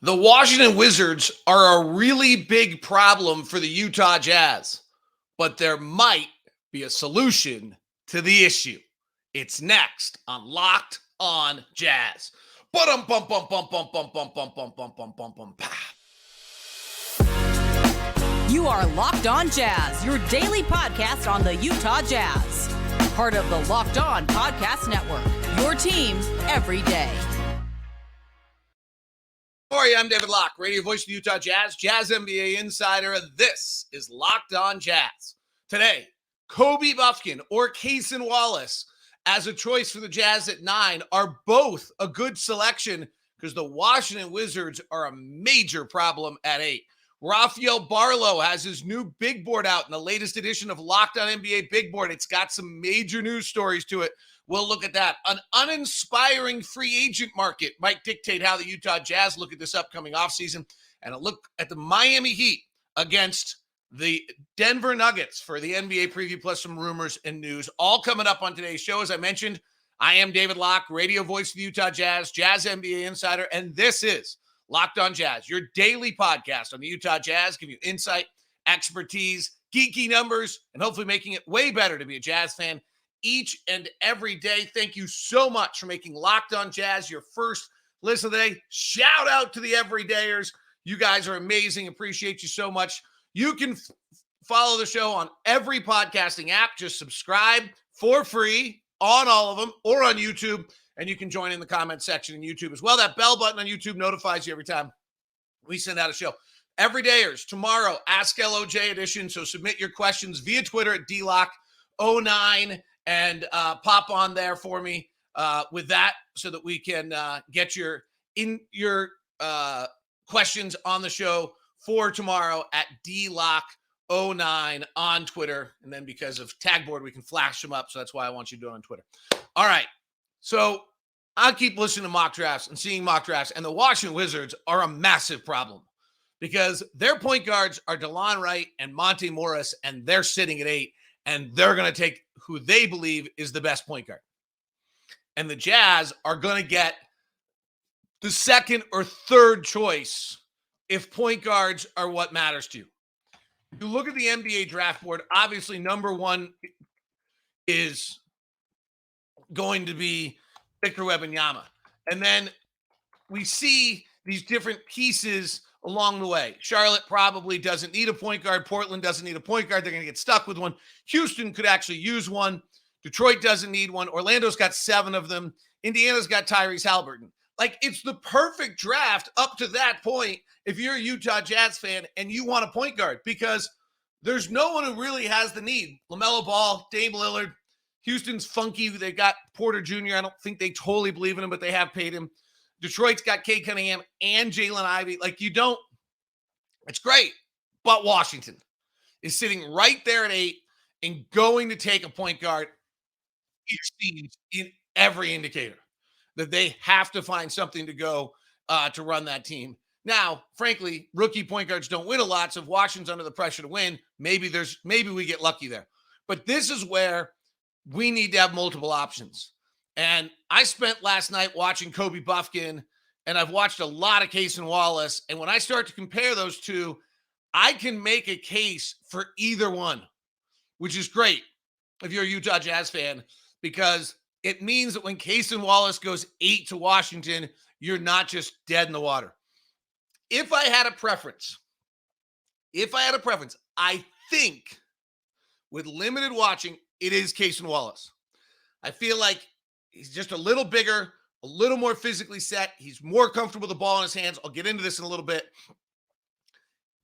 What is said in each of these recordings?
The Washington Wizards are a really big problem for the Utah Jazz, but there might be a solution to the issue. It's next on Locked on Jazz. Bum bum bum bum bum bum bum bum bum bum bum bum bum. You are Locked on Jazz, your daily podcast on the Utah Jazz. Part of the Locked On Podcast Network, your team every day. How are you? I'm David Locke, radio voice of the Utah Jazz, Jazz NBA insider, and this is Locked on Jazz. Today, Kobe Bufkin or Cason Wallace as a choice for the Jazz at 9 are both a good selection because the Washington Wizards are a major problem at 8. Rafael Barlow has his new big board out in the latest edition of Locked on NBA Big Board. It's got some major news stories to it. We'll look at that. An uninspiring free agent market might dictate how the Utah Jazz look at this upcoming offseason, and a look at the Miami Heat against the Denver Nuggets for the NBA preview, plus some rumors and news, all coming up on today's show. As I mentioned, I am David Locke, radio voice of the Utah Jazz, Jazz NBA insider, and this is Locked on Jazz, your daily podcast on the Utah Jazz, give you insight, expertise, geeky numbers, and hopefully making it way better to be a Jazz fan each and every day. Thank you so much for making Locked on Jazz your first listen today. Shout out to the everydayers. You guys are amazing. Appreciate you so much. You can follow the show on every podcasting app. Just subscribe for free on all of them or on YouTube. And you can join in the comment section in YouTube as well. That bell button on YouTube notifies you every time we send out a show. Everydayers, tomorrow, Ask LOJ edition. So submit your questions via Twitter at DLock09 and pop on there for me with that so that we can get your questions on the show for tomorrow at DLock09 on Twitter. And then because of Tagboard, we can flash them up. So that's why I want you to do it on Twitter. All right. So I'll keep listening to mock drafts and seeing mock drafts, and the Washington Wizards are a massive problem because their point guards are DeLon Wright and Monte Morris, and they're sitting at 8, and they're going to take who they believe is the best point guard. And the Jazz are going to get the second or third choice if point guards are what matters to you. You look at the NBA draft board, obviously number one is going to be Victor Wembanyama. And then we see these different pieces along the way. Charlotte probably doesn't need a point guard. Portland doesn't need a point guard. They're going to get stuck with one. Houston could actually use one. Detroit doesn't need one. Orlando's got 7 of them. Indiana's got Tyrese Halliburton. Like, it's the perfect draft up to that point if you're a Utah Jazz fan and you want a point guard because there's no one who really has the need. LaMelo Ball, Dame Lillard, Houston's funky. They got Porter Jr. I don't think they totally believe in him, but they have paid him. Detroit's got Cade Cunningham and Jalen Ivey. Like, you don't – it's great. But Washington is sitting right there at 8 and going to take a point guard, it seems, in every indicator that they have to find something to go to run that team. Now, frankly, rookie point guards don't win a lot, so if Washington's under the pressure to win, maybe we get lucky there. But this is where we need to have multiple options. And I spent last night watching Kobe Bufkin, and I've watched a lot of Cason Wallace. And when I start to compare those two, I can make a case for either one, which is great if you're a Utah Jazz fan, because it means that when Cason Wallace goes 8 to Washington, you're not just dead in the water. If I had a preference, I think with limited watching, it is Cason Wallace. I feel like he's just a little bigger, a little more physically set. He's more comfortable with the ball in his hands. I'll get into this in a little bit.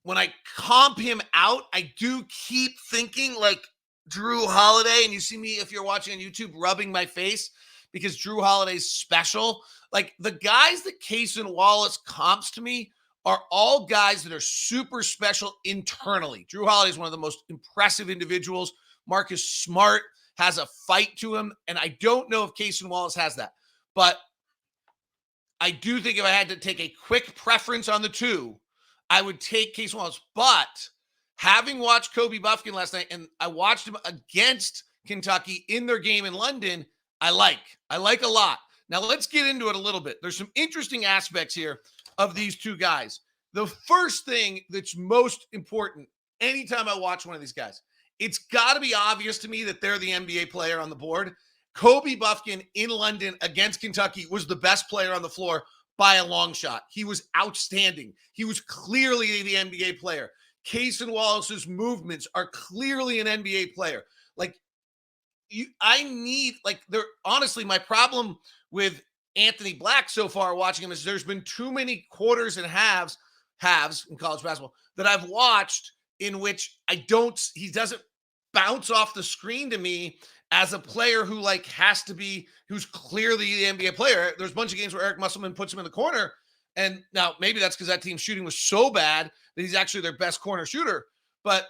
When I comp him out, I do keep thinking like Drew Holiday. And you see me, if you're watching on YouTube, rubbing my face because Drew Holiday's special. Like, the guys that Cason Wallace comps to me are all guys that are super special internally. Drew Holiday is one of the most impressive individuals. Marcus Smart has a fight to him, and I don't know if Cason Wallace has that. But I do think if I had to take a quick preference on the two, I would take Cason Wallace. But having watched Kobe Bufkin last night, and I watched him against Kentucky in their game in London, I like a lot. Now, let's get into it a little bit. There's some interesting aspects here of these two guys. The first thing that's most important anytime I watch one of these guys, it's got to be obvious to me that they're the NBA player on the board. Kobe Bufkin in London against Kentucky was the best player on the floor by a long shot. He was outstanding. He was clearly the NBA player. Cason Wallace's movements are clearly an NBA player. Like, honestly, my problem with Anthony Black so far watching him is there's been too many quarters and halves in college basketball that I've watched in which he doesn't bounce off the screen to me as a player who who's clearly the NBA player. There's a bunch of games where Eric Musselman puts him in the corner. And now maybe that's because that team's shooting was so bad that he's actually their best corner shooter. But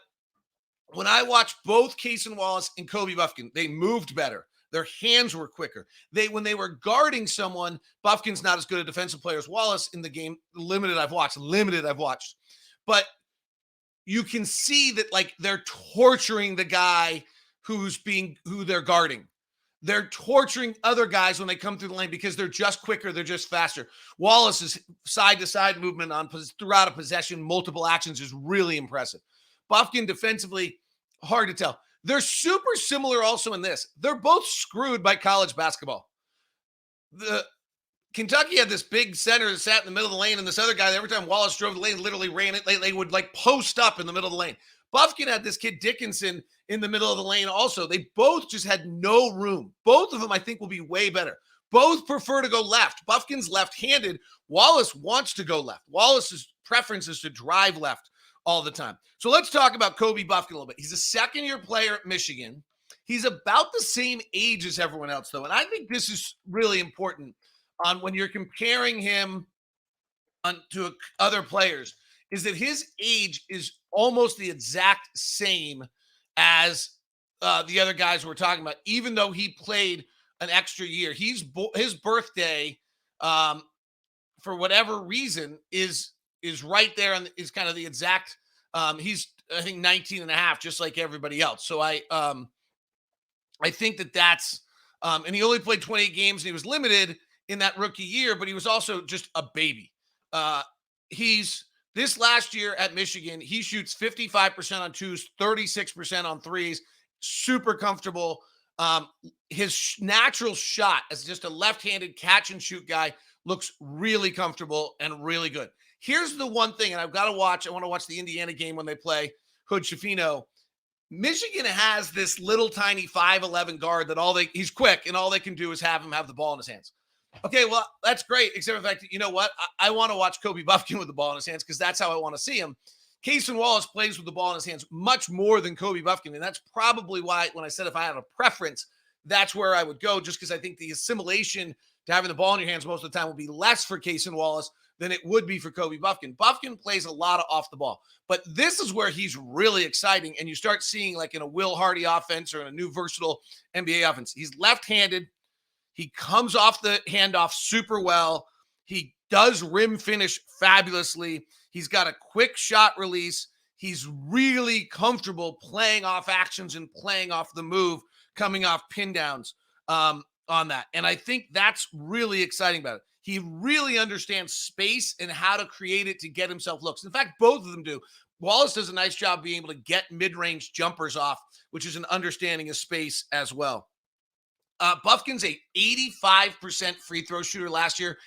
when I watched both Cason Wallace and Kobe Bufkin, they moved better. Their hands were quicker. When they were guarding someone, Bufkin's not as good a defensive player as Wallace in the game. Limited I've watched. But you can see that they're torturing the guy who they're guarding. They're torturing other guys when they come through the lane because they're just quicker. They're just faster. Wallace's side-to-side movement throughout a possession, multiple actions is really impressive. Bufkin defensively, hard to tell. They're super similar also in this. They're both screwed by college basketball. Kentucky had this big center that sat in the middle of the lane, and this other guy, every time Wallace drove the lane, literally ran it. They would post up in the middle of the lane. Bufkin had this kid Dickinson in the middle of the lane also. They both just had no room. Both of them, I think, will be way better. Both prefer to go left. Bufkin's left-handed. Wallace wants to go left. Wallace's preference is to drive left all the time. So let's talk about Kobe Bufkin a little bit. He's a second-year player at Michigan. He's about the same age as everyone else, though, and I think this is really important on when you're comparing him to other players, is that his age is almost the exact same as the other guys we're talking about, even though he played an extra year. His birthday, for whatever reason, is right there and is kind of the exact. He's, I think, 19 and a half, just like everybody else. So I think that's and he only played 28 games and he was limited in that rookie year, but he was also just a baby. This last year at Michigan, he shoots 55% on twos, 36% on threes, super comfortable. His natural shot as just a left-handed catch and shoot guy looks really comfortable and really good. Here's the one thing, and I want to watch the Indiana game when they play Hood Schifino. Michigan has this little tiny 5'11" guard that he's quick, and all they can do is have him have the ball in his hands. Okay, well, that's great, except for the fact that, you know what? I want to watch Kobe Bufkin with the ball in his hands because that's how I want to see him. Cason Wallace plays with the ball in his hands much more than Kobe Bufkin, and that's probably why when I said if I had a preference, that's where I would go, just because I think the assimilation to having the ball in your hands most of the time will be less for Cason Wallace than it would be for Kobe Bufkin. Bufkin plays a lot of off the ball, but this is where he's really exciting, and you start seeing in a Will Hardy offense or in a new versatile NBA offense. He's left-handed. He comes off the handoff super well. He does rim finish fabulously. He's got a quick shot release. He's really comfortable playing off actions and playing off the move, coming off pin downs on that. And I think that's really exciting about it. He really understands space and how to create it to get himself looks. In fact, both of them do. Wallace does a nice job being able to get mid-range jumpers off, which is an understanding of space as well. Bufkin's a 85% free throw shooter last year,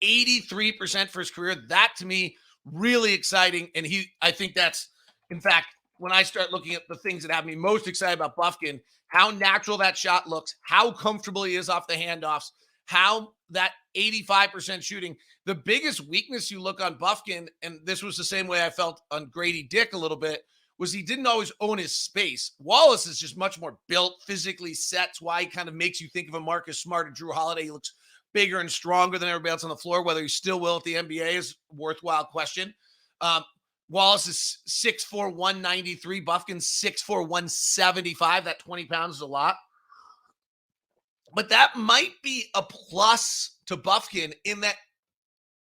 83% for his career. That to me, really exciting. And I think that's, in fact, when I start looking at the things that have me most excited about Bufkin, how natural that shot looks, how comfortable he is off the handoffs, how that 85% shooting. The biggest weakness you look on Bufkin, and this was the same way I felt on Grady Dick a little bit, was he didn't always own his space. Wallace is just much more built, physically set. That's why he kind of makes you think of a Marcus Smart or Drew Holiday. He looks bigger and stronger than everybody else on the floor. Whether he still will at the NBA is a worthwhile question. Wallace is 6'4", 193. Bufkin's 6'4", 175. That 20 pounds is a lot. But that might be a plus to Bufkin in that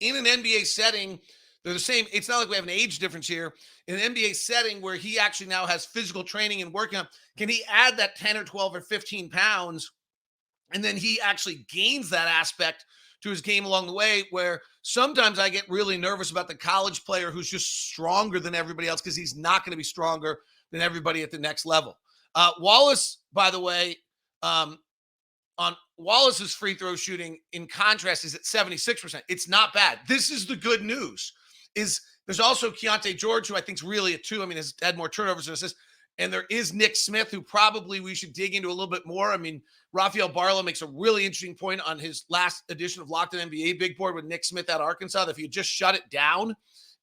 in an NBA setting, they're the same. It's not like we have an age difference here. In an NBA setting where he actually now has physical training and working on, can he add that 10 or 12 or 15 pounds? And then he actually gains that aspect to his game along the way, where sometimes I get really nervous about the college player who's just stronger than everybody else because he's not going to be stronger than everybody at the next level. Wallace, by the way, on Wallace's free throw shooting, in contrast, is at 76%. It's not bad. This is the good news. There's also Keontae George, who I think is really a 2. I mean, has had more turnovers than assists. And there is Nick Smith, who probably we should dig into a little bit more. I mean, Rafael Barlow makes a really interesting point on his last edition of Locked On NBA Big Board with Nick Smith out of Arkansas, that if you just shut it down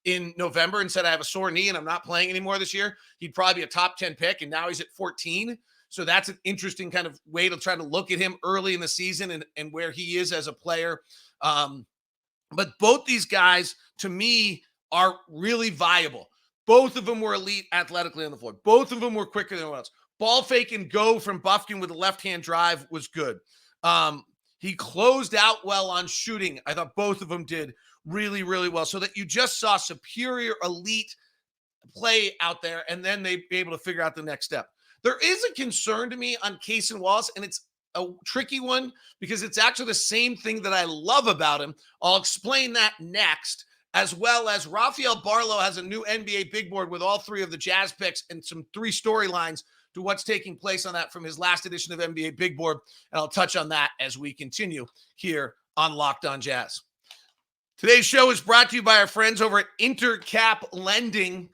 in November and said, I have a sore knee and I'm not playing anymore this year, he'd probably be a top 10 pick. And now he's at 14. So that's an interesting kind of way to try to look at him early in the season and where he is as a player. But both these guys, to me, are really viable. Both of them were elite athletically on the floor. Both of them were quicker than anyone else. Ball fake and go from Bufkin with a left-hand drive was good. He closed out well on shooting. I thought both of them did really, really well. So that you just saw superior elite play out there, and then they'd be able to figure out the next step. There is a concern to me on Cason Wallace, and it's a tricky one because it's actually the same thing that I love about him. I'll explain that next. As well as Rafael Barlow has a new NBA big board with all 3 of the Jazz picks and some 3 storylines to what's taking place on that from his last edition of NBA Big Board. And I'll touch on that as we continue here on Locked On Jazz. Today's show is brought to you by our friends over at Intercap Lending.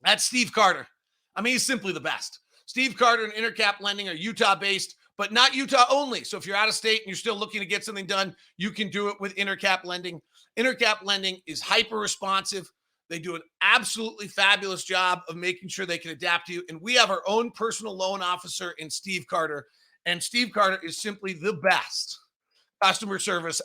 That's Steve Carter. I mean, he's simply the best. Steve Carter and Intercap Lending are Utah-based, but not Utah only. So if you're out of state and you're still looking to get something done, you can do it with Intercap Lending. Intercap Lending is hyper-responsive. They do an absolutely fabulous job of making sure they can adapt to you. And we have our own personal loan officer in Steve Carter. And Steve Carter is simply the best customer service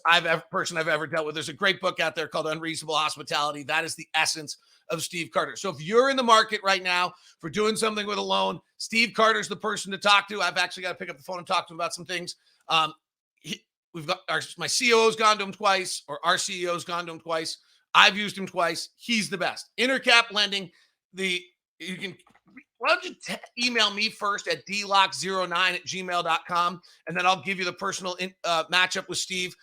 person I've ever dealt with. There's a great book out there called Unreasonable Hospitality. That is the essence of Steve Carter. So if you're in the market right now for doing something with a loan, Steve Carter's the person to talk to. I've actually got to pick up the phone and talk to him about some things. We've got my COO's gone to him twice, or our CEO's gone to him twice. I've used him twice. He's the best. Intercap Lending. Why don't you email me first at dlock09@gmail.com, and then I'll give you the personal matchup with Steve.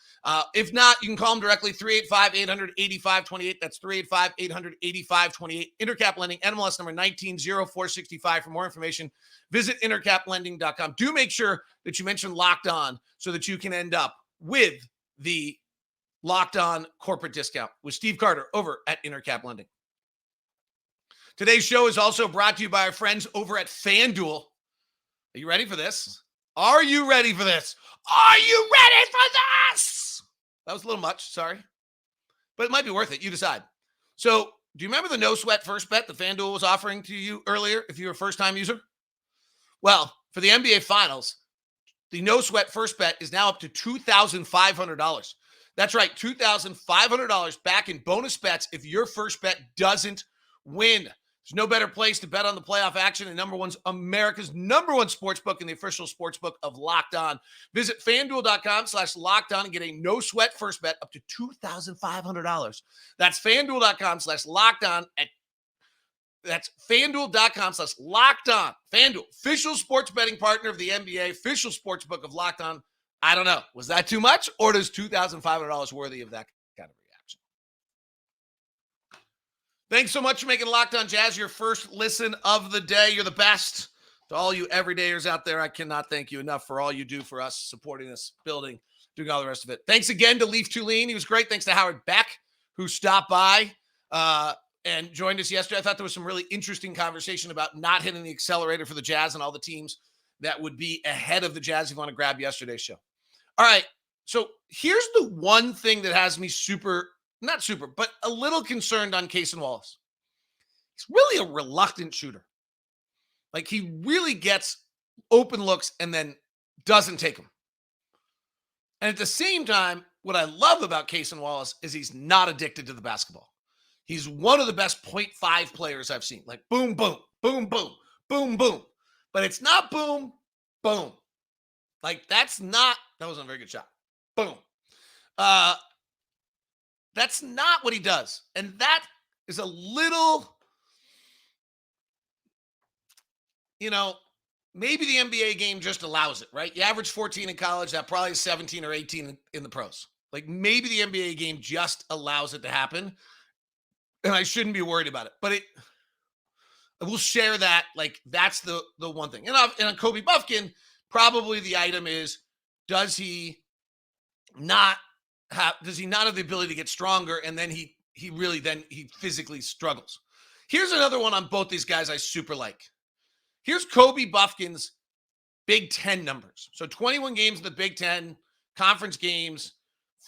If not, you can call him directly, 385-800-8528. That's 385-800-8528. Intercap Lending, NMLS number 190465. For more information, visit intercaplending.com. Do make sure that you mention Locked On so that you can end up with the Locked On corporate discount with Steve Carter over at Intercap Lending. Today's show is also brought to you by our friends over at FanDuel. Are you ready for this? Are you ready for this? Are you ready for this? That was a little much, sorry. But it might be worth it. You decide. So, do you remember the no sweat first bet that FanDuel was offering to you earlier if you were a first-time user? Well, for the NBA Finals, the no sweat first bet is now up to $2,500. That's right, $2,500 back in bonus bets if your first bet doesn't win. There's no better place to bet on the playoff action and America's number one sportsbook and the official sportsbook of Locked On. Visit FanDuel.com/LockedOn and get a no sweat first bet up to $2,500. That's FanDuel.com/LockedOn. That's FanDuel.com/LockedOn. FanDuel, official sports betting partner of the NBA, official sportsbook of Locked On. I don't know. Was that too much, or does $2,500 worthy of that kind of reaction? Thanks so much for making Locked On Jazz your first listen of the day. You're the best. To all you everydayers out there, I cannot thank you enough for all you do for us, supporting us, building, doing all the rest of it. Thanks again to Leaf Tulane. He was great. Thanks to Howard Beck, who stopped by and joined us yesterday. I thought there was some really interesting conversation about not hitting the accelerator for the Jazz and all the teams that would be ahead of the Jazz if you want to grab yesterday's show. All right, so here's the one thing that has me not super, but a little concerned on Cason Wallace. He's really a reluctant shooter. Like, he really gets open looks and then doesn't take them. And at the same time, what I love about Cason Wallace is he's not addicted to the basketball. He's one of the best 0.5 players I've seen. Like, boom, boom, boom, boom, boom, boom. But it's not boom, boom. Like, that wasn't a very good shot. Boom. That's not what he does. And that is a little, maybe the NBA game just allows it, right? You average 14 in college, that probably is 17 or 18 in the pros. Like maybe the NBA game just allows it to happen, and I shouldn't be worried about it. But we'll share that. Like that's the one thing. And on Kobe Bufkin, probably the item is, does he not have the ability to get stronger, and then he physically struggles. Here's another one on both these guys I super like. Here's Kobe Bufkin's Big Ten numbers. So 21 games in the Big Ten conference games,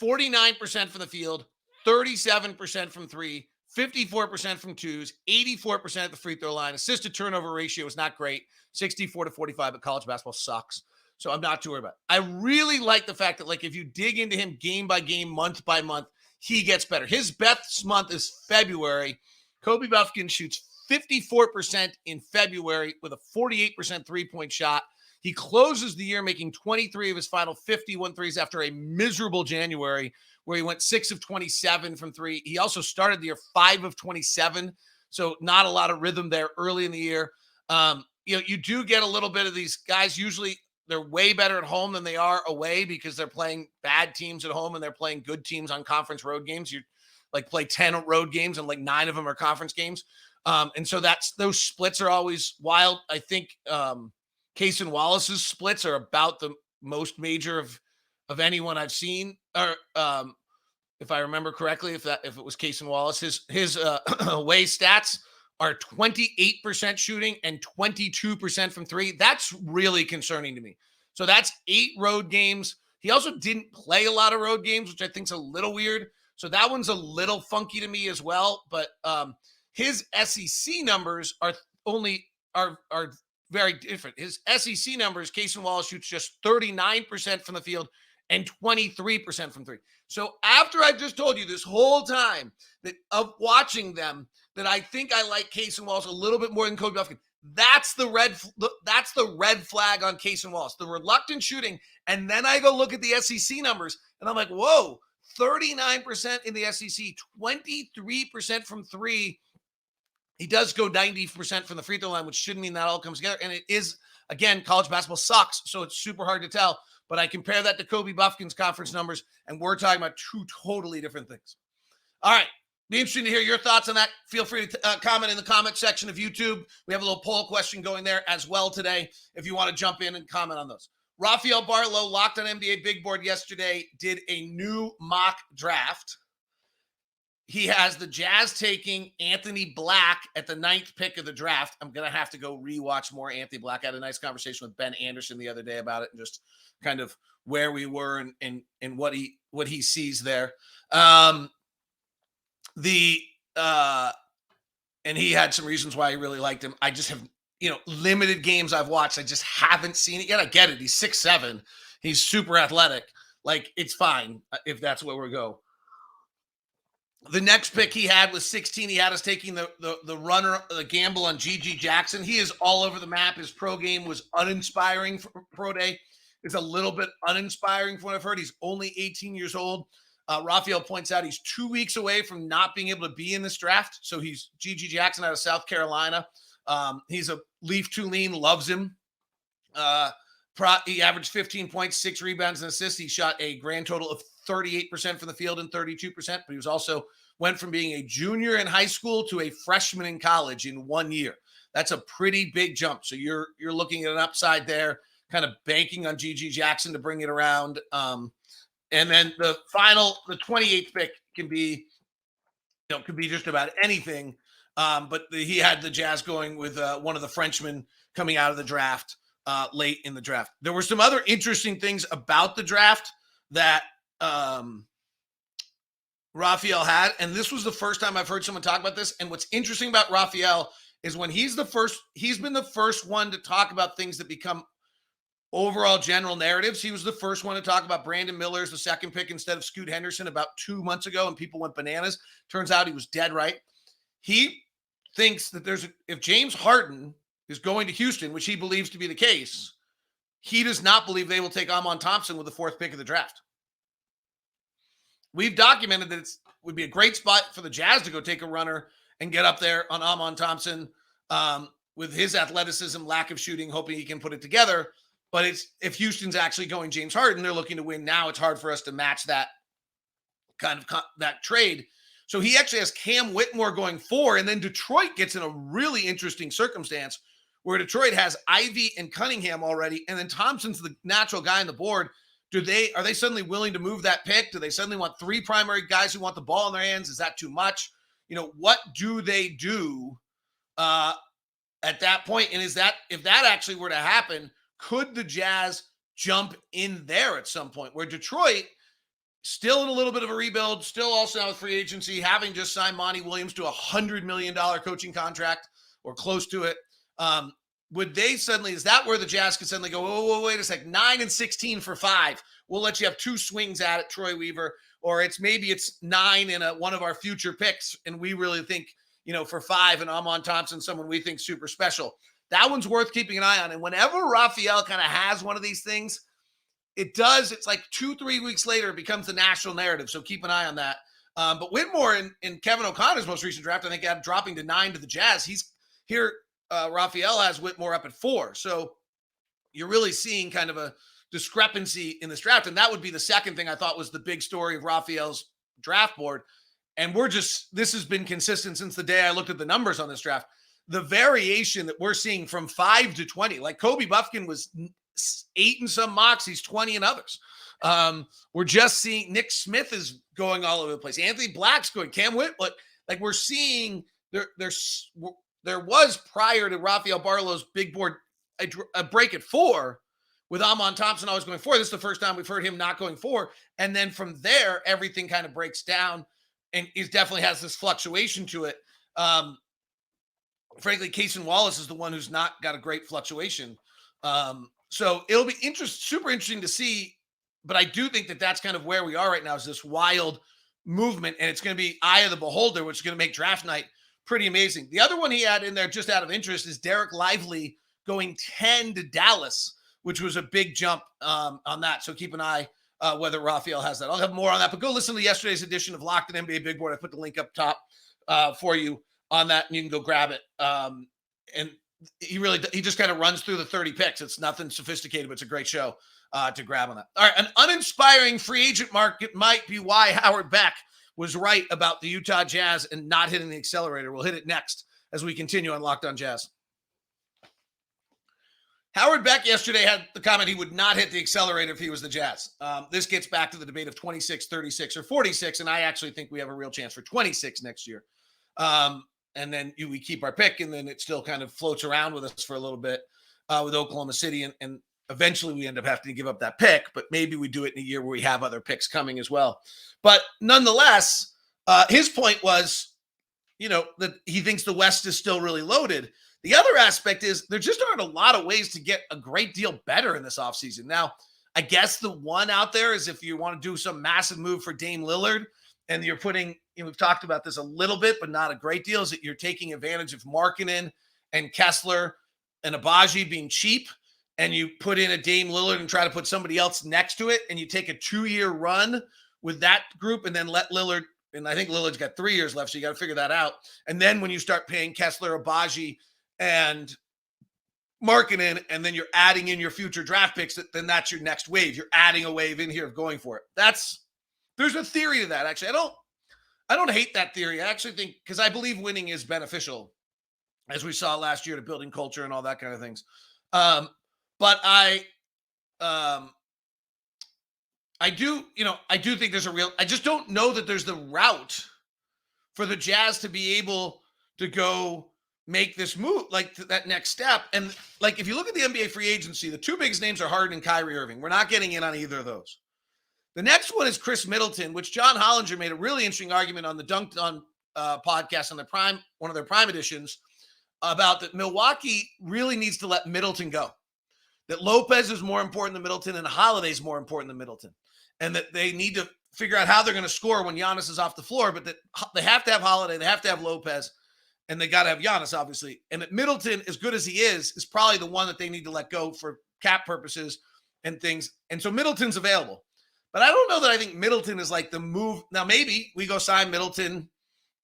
49% from the field, 37% from three, 54% from twos, 84% at the free throw line. Assist to turnover ratio is not great, 64-45, but college basketball sucks. So I'm not too worried about it. I really like the fact that, like, if you dig into him game by game, month by month, he gets better. His best month is February. Kobe Bufkin shoots 54% in February with a 48% three-point shot. He closes the year making 23 of his final 51 threes after a miserable January where he went 6 of 27 from three. He also started the year 5 of 27, so not a lot of rhythm there early in the year. You do get a little bit of these guys. Usually they're way better at home than they are away because they're playing bad teams at home and they're playing good teams on conference road games. You like play 10 road games and like 9 of them are conference games. And so those splits are always wild. I think Cason Wallace's splits are about the most major of anyone I've seen. Or if I remember correctly, if it was Cason Wallace, his away stats are 28% shooting and 22% from three. That's really concerning to me. So that's 8 road games. He also didn't play a lot of road games, which I think is a little weird. So that one's a little funky to me as well. But his SEC numbers are very different. His SEC numbers, Cason Wallace shoots just 39% from the field and 23% from three. So after I've just told you this whole time that of watching them, that I think I like Cason Wallace a little bit more than Kobe Bufkin. That's the red flag on Cason Wallace, the reluctant shooting. And then I go look at the SEC numbers and I'm like, whoa, 39% in the SEC, 23% from three. He does go 90% from the free throw line, which shouldn't mean that all comes together. And it is, again, college basketball sucks, so it's super hard to tell. But I compare that to Kobe Bufkin's conference numbers, and we're talking about 2 totally different things. All right. Be interesting to hear your thoughts on that. Feel free to comment in the comment section of YouTube. We have a little poll question going there as well today if you want to jump in and comment on those. Rafael Barlow, Locked on NBA Big Board yesterday, did a new mock draft. He has the Jazz taking Anthony Black at the 9th pick of the draft. I'm going to have to go rewatch more Anthony Black. I had a nice conversation with Ben Anderson the other day about it and just kind of where we were and what he sees there. And he had some reasons why he really liked him. I just have, limited games I've watched. I just haven't seen it yet. I get it. He's 6'7". He's super athletic. Like, it's fine if that's where we go. The next pick he had was 16. He had us taking the runner, the gamble on GG Jackson. He is all over the map. His pro game was uninspiring for pro day. It's a little bit uninspiring from what I've heard. He's only 18 years old. Rafael points out he's 2 weeks away from not being able to be in this draft. So he's GG Jackson out of South Carolina. He's a Leaf Tulane, loves him. He averaged 15 points, 6 rebounds, and assists. He shot a grand total of 38% from the field and 32%. But he was also went from being a junior in high school to a freshman in college in 1 year. That's a pretty big jump. So you're looking at an upside there, kind of banking on GG Jackson to bring it around. And then the 28th pick can be just about anything. But he had the Jazz going with one of the Frenchmen coming out of the draft late in the draft. There were some other interesting things about the draft that Rafael had, and this was the first time I've heard someone talk about this. And what's interesting about Rafael is when he's been the first one to talk about things that become overall general narratives. He was the first one to talk about Brandon Miller as the second pick instead of Scoot Henderson about 2 months ago, and people went bananas. Turns out he was dead right. He thinks that if James Harden is going to Houston, which he believes to be the case, he does not believe they will take Amon Thompson with the 4th pick of the draft. We've documented that it would be a great spot for the Jazz to go take a runner and get up there on Amon Thompson with his athleticism, lack of shooting, hoping he can put it together. But if Houston's actually going James Harden, they're looking to win now. It's hard for us to match that kind of that trade. So he actually has Cam Whitmore going 4, and then Detroit gets in a really interesting circumstance where Detroit has Ivy and Cunningham already, and then Thompson's the natural guy on the board. Are they suddenly willing to move that pick? Do they suddenly want 3 primary guys who want the ball in their hands? Is that too much? What do they do at that point? And if that actually were to happen, could the Jazz jump in there at some point where Detroit still in a little bit of a rebuild, still also now with free agency, having just signed Monty Williams to a $100 million coaching contract or close to it. Would they suddenly, is that where the Jazz could suddenly go, oh, wait a sec, 9-16 for 5. We'll let you have 2 swings at it, Troy Weaver, or it's 9 in one of our future picks. And we really think, for 5 and Amon Thompson, someone we think super special. That one's worth keeping an eye on. And whenever Raphael kind of has one of these things, it's like 2-3 weeks later, it becomes the national narrative. So keep an eye on that. But Whitmore in Kevin O'Connor's most recent draft, I think, had dropping to 9 to the Jazz. He's here. Raphael has Whitmore up at 4. So you're really seeing kind of a discrepancy in this draft. And that would be the second thing I thought was the big story of Raphael's draft board. And this has been consistent since the day I looked at the numbers on this draft. The variation that we're seeing from 5 to 20, like Kobe Bufkin was 8 in some mocks, he's 20 in others. We're just seeing Nick Smith is going all over the place. Anthony Black's going, Cam Whitmore. Like we're seeing there was, prior to Rafael Barlow's big board, a break at 4 with Amon Thompson always going 4. This is the first time we've heard him not going 4. And then from there, everything kind of breaks down and it definitely has this fluctuation to it. Frankly, Cason Wallace is the one who's not got a great fluctuation. So it'll be super interesting to see. But I do think that that's kind of where we are right now, is this wild movement. And it's going to be eye of the beholder, which is going to make draft night pretty amazing. The other one he had in there, just out of interest, is Derek Lively going 10 to Dallas, which was a big jump on that. So keep an eye whether Raphael has that. I'll have more on that, but go listen to yesterday's edition of Locked On NBA Big Board. I put the link up top for you on that, and you can go grab it. And he just kind of runs through the 30 picks. It's nothing sophisticated, but it's a great show to grab on that. All right, an uninspiring free agent market might be why Howard Beck was right about the Utah Jazz and not hitting the accelerator. We'll hit it next as we continue on Locked On Jazz. Howard Beck yesterday had the comment he would not hit the accelerator if he was the Jazz. This gets back to the debate of 26, 36, or 46, and I actually think we have a real chance for 26 next year. And then we keep our pick, and then it still kind of floats around with us for a little bit with Oklahoma City, and eventually we end up having to give up that pick, but maybe we do it in a year where we have other picks coming as well. But nonetheless, his point was, that he thinks the West is still really loaded. The other aspect is there just aren't a lot of ways to get a great deal better in this offseason. Now, I guess the one out there is if you want to do some massive move for Dame Lillard, and you're putting, we've talked about this a little bit, but not a great deal, is that you're taking advantage of Markkanen and Kessler and Abaji being cheap, and you put in a Dame Lillard and try to put somebody else next to it, and you take a 2-year run with that group and then let Lillard, and I think Lillard's got 3 years left, so you got to figure that out. And then when you start paying Kessler, Abaji, and Markkanen, and then you're adding in your future draft picks, then that's your next wave. You're adding a wave in here of going for it. There's a theory to that, actually. I don't hate that theory. I actually think, because I believe winning is beneficial, as we saw last year, to building culture and all that kind of things. But I do think there's I just don't know that there's the route for the Jazz to be able to go make this move, like that next step. And like, if you look at the NBA free agency, the 2 biggest names are Harden and Kyrie Irving. We're not getting in on either of those. The next one is Chris Middleton, which John Hollinger made a really interesting argument on the Dunked On podcast on one of their Prime editions, about that Milwaukee really needs to let Middleton go. That Lopez is more important than Middleton and Holiday is more important than Middleton. And that they need to figure out how they're going to score when Giannis is off the floor, but that they have to have Holiday, they have to have Lopez, and they got to have Giannis, obviously. And that Middleton, as good as he is probably the one that they need to let go for cap purposes and things. And so Middleton's available. But I don't know that I think Middleton is like the move. Now, maybe we go sign Middleton.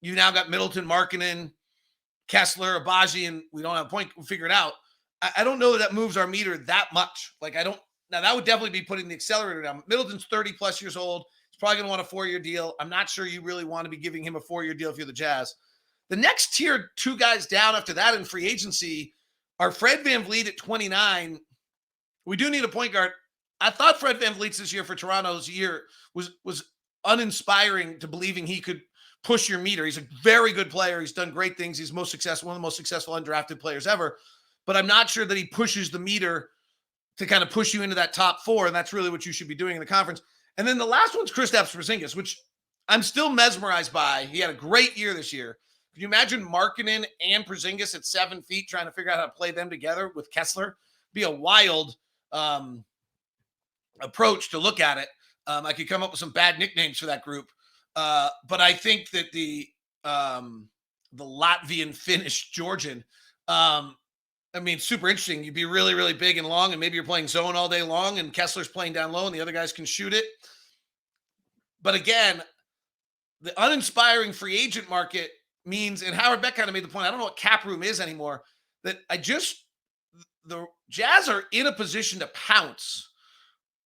You now got Middleton, Markkanen, Kessler, Abaji, and we don't have a point. We'll figure it out. I don't know that moves our meter that much. Like, now that would definitely be putting the accelerator down. Middleton's 30 plus years old. He's probably going to want a 4-year deal. I'm not sure you really want to be giving him a 4-year deal if you're the Jazz. The next tier, 2 guys down after that in free agency are Fred VanVleet at 29. We do need a point guard. I thought Fred VanVleet's this year for Toronto's year was uninspiring to believing he could push your meter. He's a very good player. He's done great things. He's one of the most successful undrafted players ever. But I'm not sure that he pushes the meter to kind of push you into that top 4, and that's really what you should be doing in the conference. And then the last one's Kristaps Porzingis, which I'm still mesmerized by. He had a great year this year. Can you imagine Markkanen and Porzingis at 7 feet trying to figure out how to play them together with Kessler? Be a wild approach to look at it. I could come up with some bad nicknames for that group. But I think that the Latvian, Finnish, Georgian, super interesting. You'd be really, really big and long, and maybe you're playing zone all day long, and Kessler's playing down low, and the other guys can shoot it. But again, the uninspiring free agent market means, and Howard Beck kind of made the point, I don't know what cap room is anymore, that the Jazz are in a position to pounce.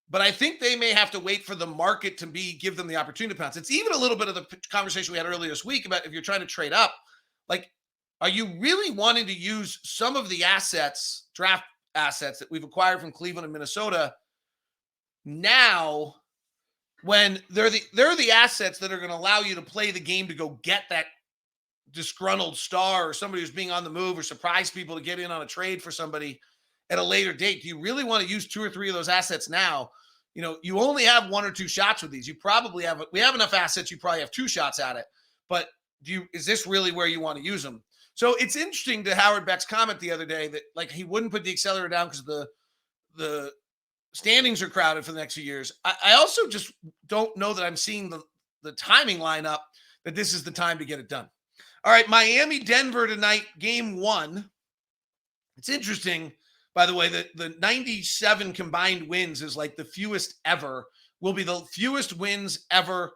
But I think they may have to wait for the market to give them the opportunity to pounce. It's even a little bit of the conversation we had earlier this week about if you're trying to trade up, like, are you really wanting to use some of the draft assets that we've acquired from Cleveland and Minnesota now when they're the assets that are going to allow you to play the game to go get that disgruntled star or somebody who's being on the move or surprise people to get in on a trade for somebody at a later date? Do you really want to use 2 or 3 of those assets now? You only have 1 or 2 shots with these. We have enough assets. You probably have 2 shots at it, but is this really where you want to use them? So it's interesting to Howard Beck's comment the other day that, like, he wouldn't put the accelerator down because the standings are crowded for the next few years. I also just don't know that I'm seeing the timing line up that this is the time to get it done. All right, Miami, Denver tonight, game 1. It's interesting, by the way, that the 97 combined wins is like the fewest ever, will be the fewest wins ever,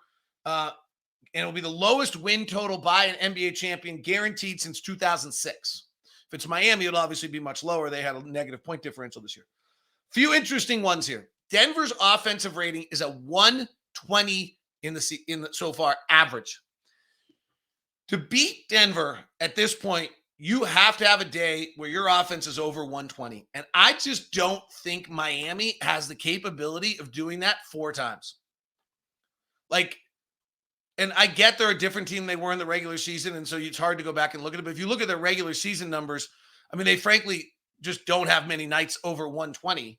and it'll be the lowest win total by an NBA champion guaranteed since 2006. If it's Miami, it'll obviously be much lower. They had a negative point differential this year. Few interesting ones here. Denver's offensive rating is a 120 in the so far average. To beat Denver at this point, you have to have a day where your offense is over 120. And I just don't think Miami has the capability of doing that 4 times. And I get they're a different team than they were in the regular season, and so it's hard to go back and look at it. But if you look at their regular season numbers, they frankly just don't have many nights over 120.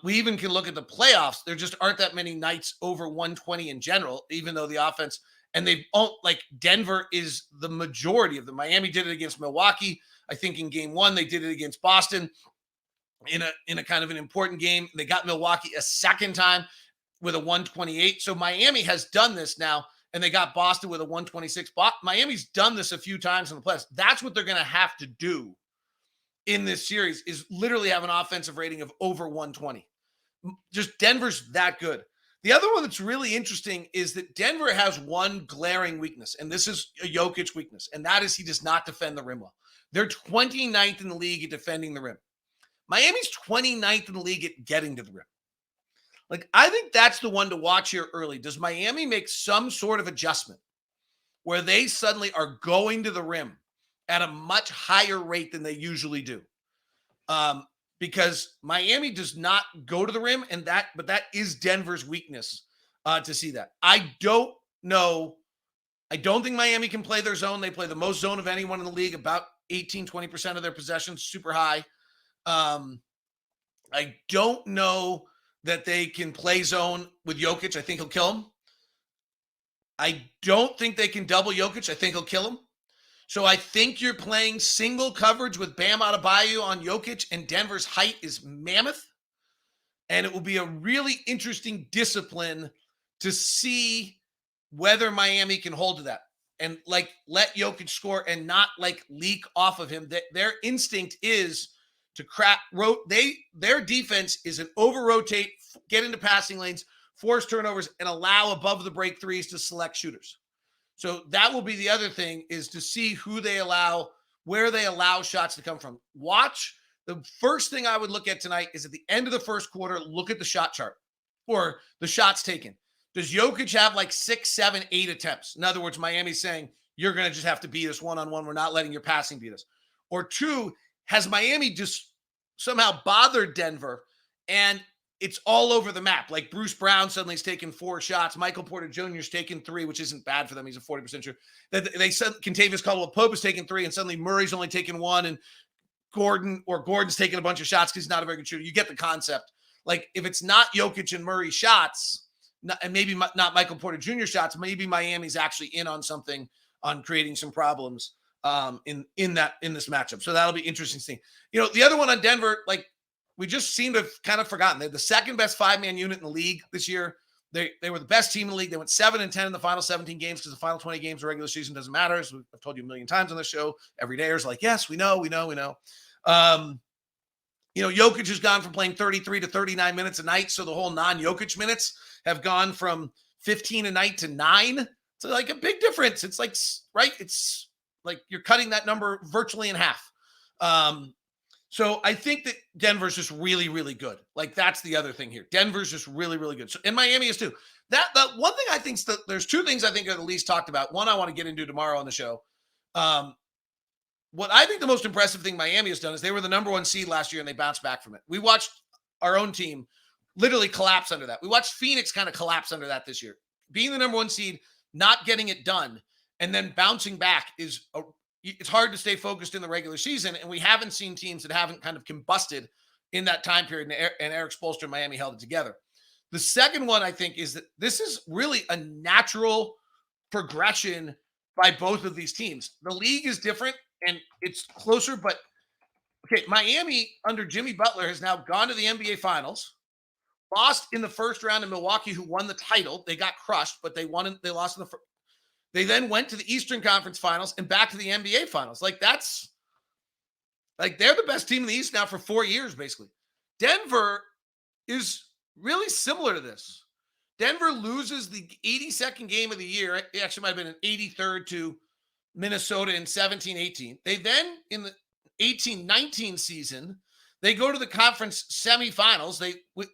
We even can look at the playoffs. There just aren't that many nights over 120 in general, even though the offense, and Denver is the majority of them. Miami did it against Milwaukee. I think in game 1, they did it against Boston in a kind of an important game. They got Milwaukee a second time with a 128. So Miami has done this now. And they got Boston with a 126. Miami's done this a few times in the playoffs. That's what they're going to have to do in this series, is literally have an offensive rating of over 120. Just Denver's that good. The other one that's really interesting is that Denver has one glaring weakness, and this is a Jokic weakness, and that is he does not defend the rim well. They're 29th in the league at defending the rim. Miami's 29th in the league at getting to the rim. I think that's the one to watch here early. Does Miami make some sort of adjustment where they suddenly are going to the rim at a much higher rate than they usually do? Because Miami does not go to the rim, but that is Denver's weakness to see that. I don't know. I don't think Miami can play their zone. They play the most zone of anyone in the league, about 18-20% of their possessions, super high. I don't know that they can play zone with Jokic. I think he'll kill him. I don't think they can double Jokic. I think he'll kill him. So I think you're playing single coverage with Bam Adebayo on Jokic, and Denver's height is mammoth. And it will be a really interesting discipline to see whether Miami can hold to that and let Jokic score and not leak off of him. Their instinct is to their defense is an over-rotate, get into passing lanes, force turnovers, and allow above the break threes to select shooters. So that will be the other thing, is to see who they allow, where they allow shots to come from. Watch. The first thing I would look at tonight is at the end of the first quarter, look at the shot chart or the shots taken. Does Jokic have like 6, 7, 8 attempts? In other words, Miami's saying, you're going to just have to beat us one-on-one. We're not letting your passing beat us. Or 2, has Miami just somehow bothered Denver and it's all over the map? Like Bruce Brown suddenly has taken 4 shots. Michael Porter Jr. has taken 3, which isn't bad for them. He's a 40% shooter. They said Kentavious Caldwell-Pope has taken 3, and suddenly Murray's only taken 1, and Gordon's taken a bunch of shots because he's not a very good shooter. You get the concept. Like if it's not Jokic and Murray shots, and maybe not Michael Porter Jr. shots, maybe Miami's actually in on something, on creating some problems in this matchup. So that'll be interesting to see. The other one on Denver, like we just seem to have kind of forgotten. They're the second best 5-man unit in the league this year. They were the best team in the league. They went 7-10 in the final 17 games because the final 20 games of regular season doesn't matter. As I've told you a million times on the show, every day is like, yes, we know. Jokic has gone from playing 33 to 39 minutes a night. So the whole non-Jokic minutes have gone from 15 a night to 9. It's like a big difference. It's like, right. It's like you're cutting that number virtually in half. So I think that Denver's just really, really good. Like that's the other thing here. Denver's just really, really good. So, and Miami is too. That one thing I think there's 2 things I think are the least talked about. One, I want to get into tomorrow on the show. What I think the most impressive thing Miami has done is they were the number 1 seed last year and they bounced back from it. We watched our own team literally collapse under that. We watched Phoenix kind of collapse under that this year. Being the number 1 seed, not getting it done, and then bouncing back it's hard to stay focused in the regular season. And we haven't seen teams that haven't kind of combusted in that time period. And Eric Spoelstra and Miami held it together. The second one, I think, is that this is really a natural progression by both of these teams. The league is different and it's closer, but okay, Miami under Jimmy Butler has now gone to the NBA Finals, lost in the first round in Milwaukee, who won the title. They got crushed, but they lost in the first. They then went to the Eastern Conference Finals and back to the NBA Finals. Like that's like they're the best team in the East now for 4 years, basically. Denver is really similar to this. Denver loses the 82nd game of the year. It actually might have been an 83rd to Minnesota in 17-18. They then, in the 18-19 season, they go to the conference semifinals.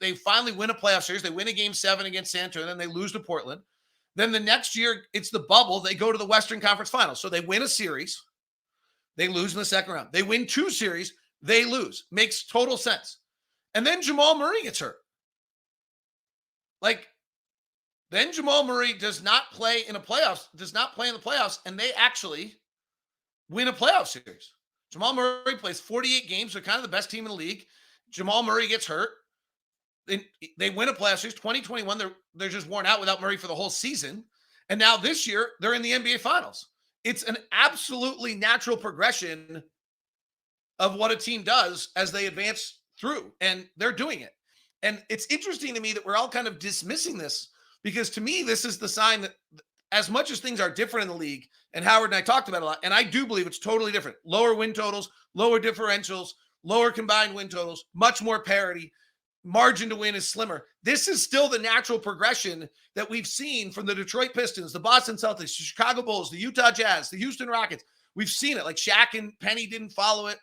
They finally win a playoff series. They win a game 7 against San Antonio, and then they lose to Portland. Then the next year, it's the bubble. They go to the Western Conference Finals. So they win a series. They lose in the second round. They win 2 series. They lose. Makes total sense. And then Jamal Murray gets hurt. Then Jamal Murray does not play in the playoffs, and they actually win a playoff series. Jamal Murray plays 48 games. They're kind of the best team in the league. Jamal Murray gets hurt. They win a playoff series. 2021, they're just worn out without Murray for the whole season. And now this year, they're in the NBA Finals. It's an absolutely natural progression of what a team does as they advance through, and they're doing it. And it's interesting to me that we're all kind of dismissing this, because to me, this is the sign that as much as things are different in the league, and Howard and I talked about it a lot, and I do believe it's totally different. Lower win totals, lower differentials, lower combined win totals, much more parity. Margin to win is slimmer. This is still the natural progression that we've seen from the Detroit Pistons, the Boston Celtics, the Chicago Bulls, the Utah Jazz, the Houston Rockets. We've seen it. Like Shaq and Penny didn't follow it.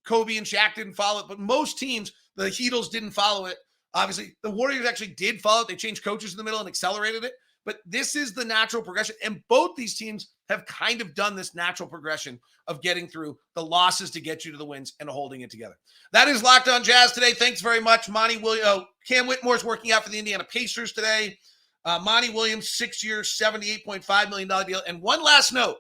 Kobe and Shaq didn't follow it. But most teams, the Heatles didn't follow it. Obviously, the Warriors actually did follow it. They changed coaches in the middle and accelerated it. But this is the natural progression. And both these teams have kind of done this natural progression of getting through the losses to get you to the wins and holding it together. That is Locked On Jazz today. Thanks very much. Cam Whitmore's working out for the Indiana Pacers today. Monty Williams, 6 years, $78.5 million deal. And one last note,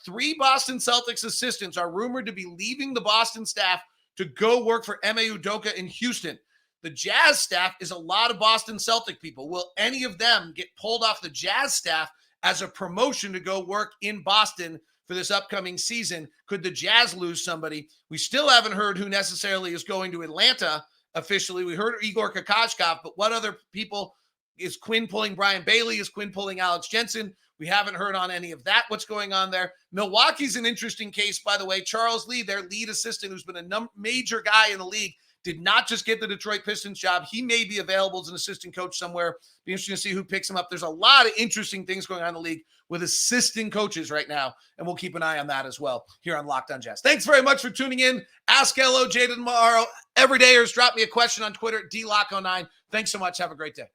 3 Boston Celtics assistants are rumored to be leaving the Boston staff to go work for Ime Udoka in Houston. The Jazz staff is a lot of Boston Celtic people. Will any of them get pulled off the Jazz staff as a promotion to go work in Boston for this upcoming season? Could the Jazz lose somebody? We still haven't heard who necessarily is going to Atlanta officially. We heard Igor Kokoshkov, but what other people? Is Quinn pulling Brian Bailey? Is Quinn pulling Alex Jensen? We haven't heard on any of that, what's going on there. Milwaukee's an interesting case, by the way. Charles Lee, their lead assistant, who's been a major guy in the league, did not just get the Detroit Pistons job. He may be available as an assistant coach somewhere. Be interesting to see who picks him up. There's a lot of interesting things going on in the league with assistant coaches right now, and we'll keep an eye on that as well here on Locked On Jazz. Thanks very much for tuning in. Ask LOJ tomorrow. Everydayers, drop me a question on Twitter, DLock09. Thanks so much. Have a great day.